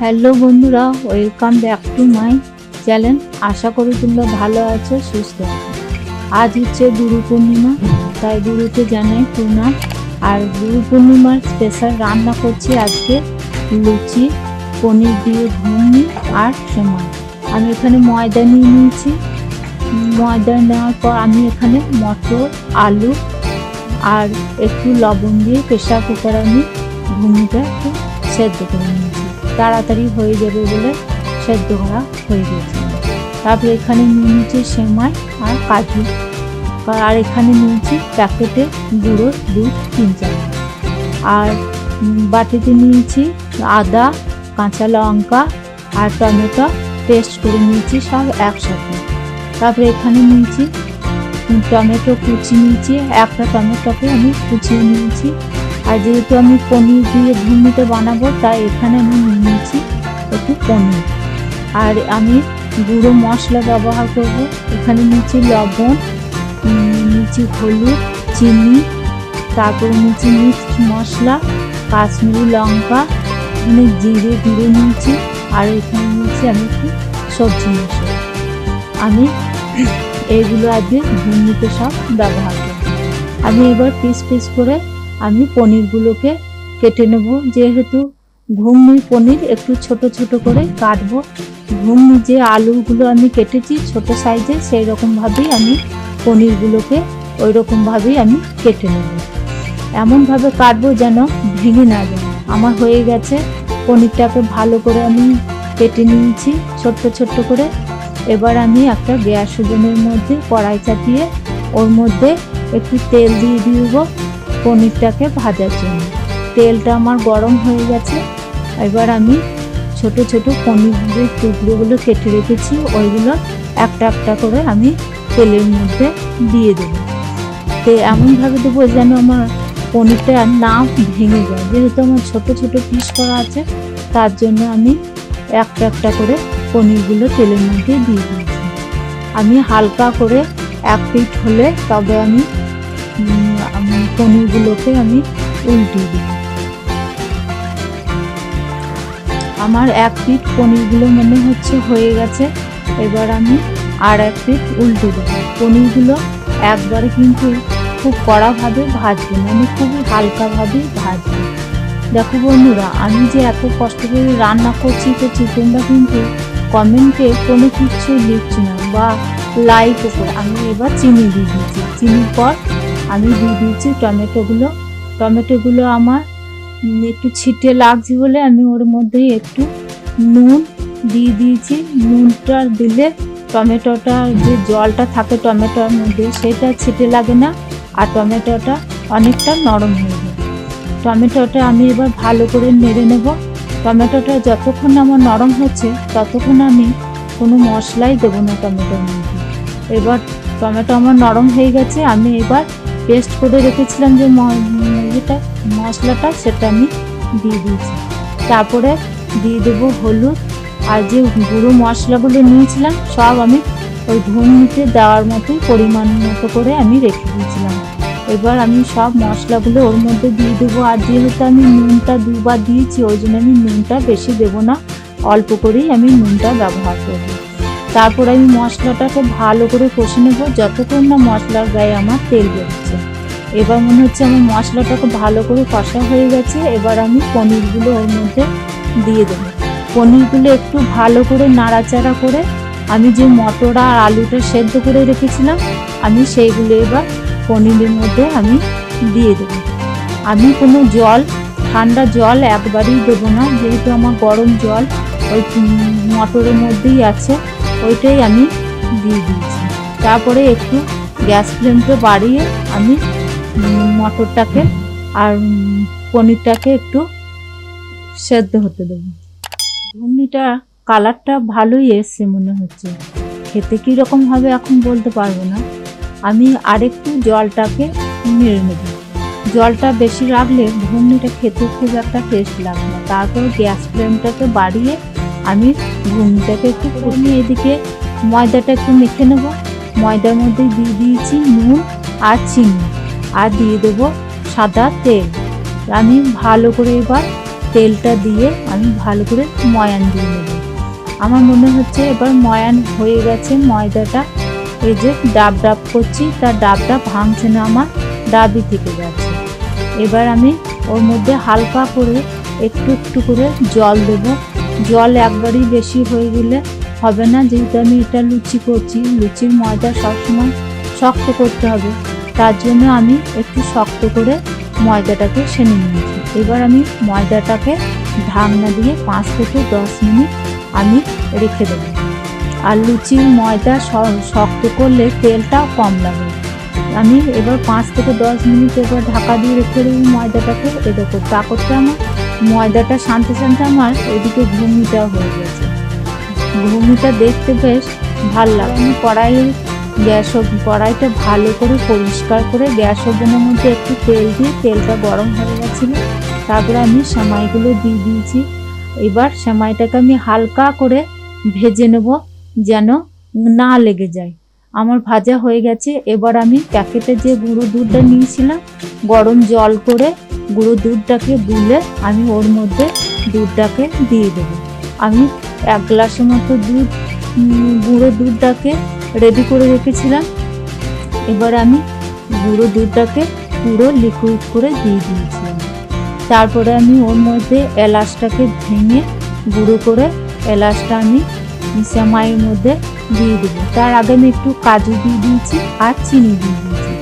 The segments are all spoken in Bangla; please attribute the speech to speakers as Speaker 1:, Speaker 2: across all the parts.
Speaker 1: হ্যালো বন্ধুরা, welcome back to my channel. আশা করি তোমরা ভালো আছো, সুস্থ আছো। আজ হচ্ছে গুরু পূর্ণিমা, তাই গুরুকে জানাই প্রণাম। আর গুরু পূর্ণিমার স্পেশাল রান্না করছি আজকে লুচি, পনির দিয়ে ঘুগনি আর সেমাই। আমি এখানে ময়দা নিয়ে নিয়েছি। ময়দা নেওয়ার পর আমি এখানে মটর, আলু আর একটু লবণ দিয়ে প্রেসার কুকারে আমি ঘুগনিটা একটু সেদ্ধ করে নিয়েছি। তাড়াতাড়ি হয়ে যাবে বলে সেদ্ধ করা হয়ে গেছে। তারপরে এখানে নিয়ে নিয়েছি সেমাই আর কাজু, আর এখানে নিয়েছি প্যাকেটে গুঁড়ো দুধ 3 চামচ, আর বাটিতে নিয়েছি আদা, কাঁচা লঙ্কা আর টমেটো পেস্ট করে নিয়েছি সব একসাথে। তারপরে এখানে নিয়েছি টমেটো কুচি নিয়েছি, একটা টমেটোকে আমি কুচিয়ে নিয়েছি। আর যেহেতু আমি পনির দিয়ে ঘুগনিটা বানাবো, তাই এখানে আমি নিয়ে নিয়েছি একটু পনির। আর আমি গুঁড়ো মশলা ব্যবহার করব। এখানে নিয়েছি লবণ, নিয়েছি হলুদ, চিনি, তারপরে নিয়েছি মিট মশলা, কাশ্মীরি লঙ্কা, এখানে জিরে গুঁড়ো নিয়েছি, আর এখানে নিয়েছি আমি একটু সবজি মশলা। আমি এইগুলো আজকে ঘুগনিতে সব ব্যবহার করব। আমি এবার পিস পিস করে আমি পনিরগুলোকে কেটে নেব। যেহেতু ঘুগনির পনির একটু ছোট ছোট করে কাটবো। ঘুগনি যে আলুগুলো আমি কেটেছি ছোট সাইজে, সেই রকমভাবেই আমি পনিরগুলোকে ওই রকমভাবেই আমি কেটে নেব। এমনভাবে কাটবো যেন ভেঙে না যায়। আমার হয়ে গেছে, পনিরটাকে ভালো করে আমি কেটে নিয়েছি ছোট্ট ছোট্ট করে। এবার আমি একটা গ্যাস ওভেনের মধ্যে কড়াই চাপিয়ে ওর মধ্যে একটু তেল দিয়ে দিব পনিরটাকে ভাজার জন্য। তেলটা আমার গরম হয়ে গেছে। এবার আমি ছোট ছোট পনিরের টুকরোগুলো কেটে রেখেছি, ওইগুলো একটা একটা করে আমি তেলের মধ্যে দিয়ে দেবো। তো এমনভাবে দেবো যেন আমার পনিরটা না ভেঙে যায়। যেহেতু আমার ছোট ছোট পিস করা আছে, তার জন্য আমি একটা একটা করে পনিরগুলো তেলের মধ্যে দিয়ে দিয়েছি। আমি হালকা করে 1 পিঠ হলে তবে আমি পনিরগুলোকে আমি উল্টিয়ে দিই। আমার 1 পিঠ পনিরগুলো মনে হচ্ছে হয়ে গেছে। এবার আমি আর 1 পিঠ উল্টে দেবো। পনিরগুলো একবারে কিন্তু খুব কড়াভাবে ভাজবো না, আমি খুবই হালকাভাবে ভাজবো। দেখো বন্ধুরা, আমি যে এত কষ্ট করে রান্না করছি, তোমরা কিন্তু কমেন্টে কোনো কিছু লিখছি না বা লাইক করে। আমি এবার চিনি দিয়ে দিয়েছি। চিনির পর আমি দিয়ে দিয়েছি টমেটোগুলো আমার একটু ছিটে লাগছে বলে আমি ওর মধ্যে একটু নুন দিয়ে দিয়েছি। নুনটা দিলে টমেটোটার যে জলটা থাকে টমেটোর মধ্যে, সেটা ছিটে লাগে না, আর টমেটোটা অনেকটা নরম হয়ে যায়। টমেটোটা আমি এবার ভালো করে নেড়ে নেব। টমেটোটা যতক্ষণ আমার নরম হচ্ছে ততক্ষণ আমি কোনো মশলাই দেবো না টমেটোর মধ্যে। এবার টমেটো আমার নরম হয়ে গেছে। আমি এবার পেস্ট করে রেখেছিলাম যে মশলাটা, সেটা আমি দিয়ে দিয়েছি। তারপরে দিয়ে দেবো হলুদ, আর যে গুঁড়ো মশলাগুলো নিয়েছিলাম সব আমি ওই ঘুগনিতে দেওয়ার মতোই পরিমাণ মতো করে আমি রেখে দিয়েছিলাম। এবার আমি সব মশলাগুলো ওর মধ্যে দিয়ে দেবো। আর যেহেতু আমি নুনটা 2 বার দিয়েছি, ওই জন্য আমি নুনটা বেশি দেবো না, অল্প করেই আমি নুনটা ব্যবহার করব। তারপর আমি মশলাটাকে ভালো করে কষে নেব যতক্ষণ না মশলার গায়ে আমার তেল বেরোচ্ছে। এবার মনে হচ্ছে আমার মশলাটাকে ভালো করে কষা হয়ে গেছে। এবার আমি পনিরগুলো ওর মধ্যে দিয়ে দেবো। পনিরগুলো একটু ভালো করে নাড়াচাড়া করে আমি যে মটর আর আলুটা সেদ্ধ করে রেখেছিলাম, আমি সেইগুলো এবার পনিরের মধ্যে আমি দিয়ে দেবো। আমি কোনো ঠান্ডা জল একবারেই দেবো না, যেহেতু আমার গরম জল ওই মটরের মধ্যেই আছে, ওইটাই আমি দিয়ে দিয়েছি। তারপরে একটু গ্যাস ফ্লেমটা বাড়িয়ে আমি মটরটাকে আর পনিরটাকে একটু সেদ্ধ হতে দেবো। ঘুগনিটা কালারটা ভালোই এসছে মনে হচ্ছে। খেতে কীরকম হবে এখন বলতে পারবো না। আমি আরেকটু জলটাকে নেড়ে নেব। জলটা বেশি রাখলে ঘুগনিটা খেতে খুব একটা টেস্ট লাগবে না। তারপর গ্যাস ফ্লেমটাকে বাড়িয়ে আমি ঘুগনিটাকে একটু কমে এদিকে ময়দাটা একটু মেখে নেব। ময়দার মধ্যে দিয়ে দিয়েছি নুন আর চিনি, আর দিয়ে দেবো সাদা তেল। আমি ভালো করে এবার তেলটা দিয়ে আমি ভালো করে ময়ান দিয়ে নেব। আমার মনে হচ্ছে এবার ময়ান হয়ে গেছে। ময়দাটা এই যে ডাব ডাব করছি, তার ডাবটা ভাঙছে না, আমার ডাবই থেকে যাচ্ছে। এবার আমি ওর মধ্যে হালকা করে একটু একটু করে জল দেব। জল একবারই বেশি হয়ে গেলে হবে না, যেহেতু আমি এটা লুচি করছি। লুচির ময়দা সবসময় শক্ত করতে হবে, তার জন্য আমি একটু শক্ত করে ময়দাটাকে সেনে নিয়েছি। এবার আমি ময়দাটাকে ঢাকনা দিয়ে 5 থেকে 10 মিনিট আমি রেখে দেবো। আর লুচির ময়দা শক্ত করলে তেলটাও কম লাগে। আমি এবার 5 থেকে 10 মিনিট এবার ঢাকা দিয়ে রেখে দেবো ময়দাটাকে। এরকম তা করতে আমার ময়দাটা শান্তি শান্তি আমার এদিকে ঘুগনিটা হয়ে গেছে। ঘুগনিটা দেখতে বেশ ভালো লাগে। আমি কড়াইটা ভালো করে পরিষ্কার করে গ্যাস ওভেনের মধ্যে একটু তেল দিয়ে তেলটা গরম হয়ে গেছিলো। তারপরে আমি সেমাইগুলো দিয়ে দিয়েছি। এবার সেমাইটাকে আমি হালকা করে ভেজে নেব যেন না লেগে যায়। আমার ভাজা হয়ে গেছে। এবার আমি প্যাকেটে যে গুঁড়ো দুধটা নিয়েছিলাম, গরম জল করে গুঁড়ো দুধটাকে গুলে আমি ওর মধ্যে দুধটাকে দিয়ে দেবো। আমি 1 গ্লাসের মতো গুঁড়ো দুধটাকে রেডি করে রেখেছিলাম। এবার আমি গুঁড়ো দুধটাকে পুরো লিকুইড করে দিয়ে দিয়েছিলাম। তারপরে আমি ওর মধ্যে এলাচটাকে ভেঙে গুঁড়ো করে এলাচটা আমি সেমাইয়ের মধ্যে দিয়ে দেবো। তার আগে আমি একটু কাজু দিয়ে দিয়েছি আর চিনি দিয়ে দিয়েছি।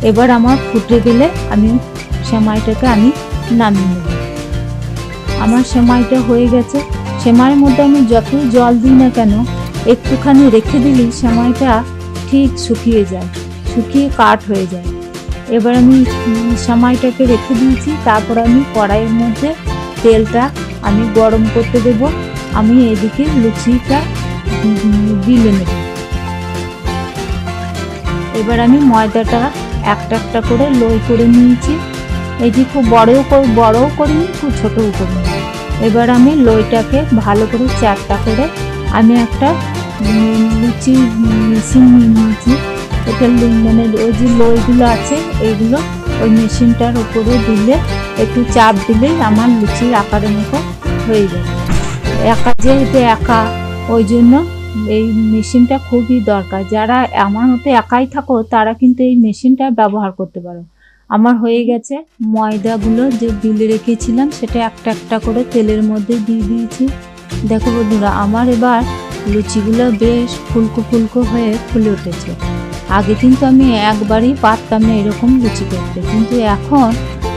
Speaker 1: এবার আমার ফুটে গেলে আমি সেমাইটাকে আমি নামিয়ে নেব। আমার সেমাইটা হয়ে গেছে। সেমাইয়ের মধ্যে আমি যতই জল দিই না কেন, একটুখানি রেখে দিলেই সেমাইটা ঠিক শুকিয়ে যায়, শুকিয়ে কাঠ হয়ে যায়। এবার আমি সেমাইটাকে রেখে দিয়েছি। তারপর আমি কড়াইয়ের মধ্যে তেলটা আমি গরম করতে দেব। আমি এদিকে লুচিটা বেলে নেব। এবার আমি ময়দাটা একটা একটা করে লই করে নিয়েছি। এটি খুব বড়ও করিনি, খুব ছোটও করিনি। এবার আমি লইটাকে ভালো করে চারটা করে আমি একটা লুচি মেশিন নিয়ে নিয়েছি। এটা মানে ওই যে লইগুলো আছে এইগুলো ওই মেশিনটার উপরে দিলে, একটু চাপ দিলেই আমার লুচির আকারের মতো হয়ে যায়। যেহেতু একা, ওই জন্য এই মেশিনটা খুবই দরকার। যারা আমার মতো একাই থাকো তারা কিন্তু এই মেশিনটা ব্যবহার করতে পারো। আমার হয়ে গেছে। ময়দাগুলো যে বিলে রেখেছিলাম সেটা একটা একটা করে তেলের মধ্যে দিয়ে দিয়েছি। দেখো বন্ধুরা, আমার এবার লুচিগুলো বেশ ফুলকো ফুলকো হয়ে ফুলে উঠেছে। আগে কিন্তু আমি একবারই পারতাম না এরকম লুচি করতে, কিন্তু এখন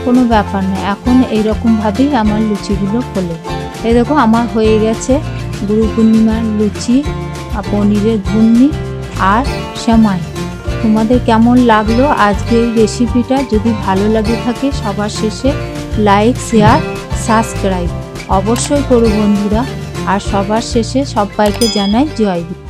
Speaker 1: কোনো ব্যাপার না, এখন এইরকমভাবেই আমার লুচিগুলো ফোলে। এই দেখো আমার হয়ে গেছে গুরু পূর্ণিমার লুচি, পনিরের ঘুগনি আর সেমাই। তোমাদের কেমন লাগলো আজকে এই রেসিপিটা? যদি ভালো লাগে থাকে সবার শেষে লাইক, শেয়ার, সাবস্ক্রাইব অবশ্যই করো বন্ধুরা। আর সবার শেষে সবাইকে জানাই জয় গুরু।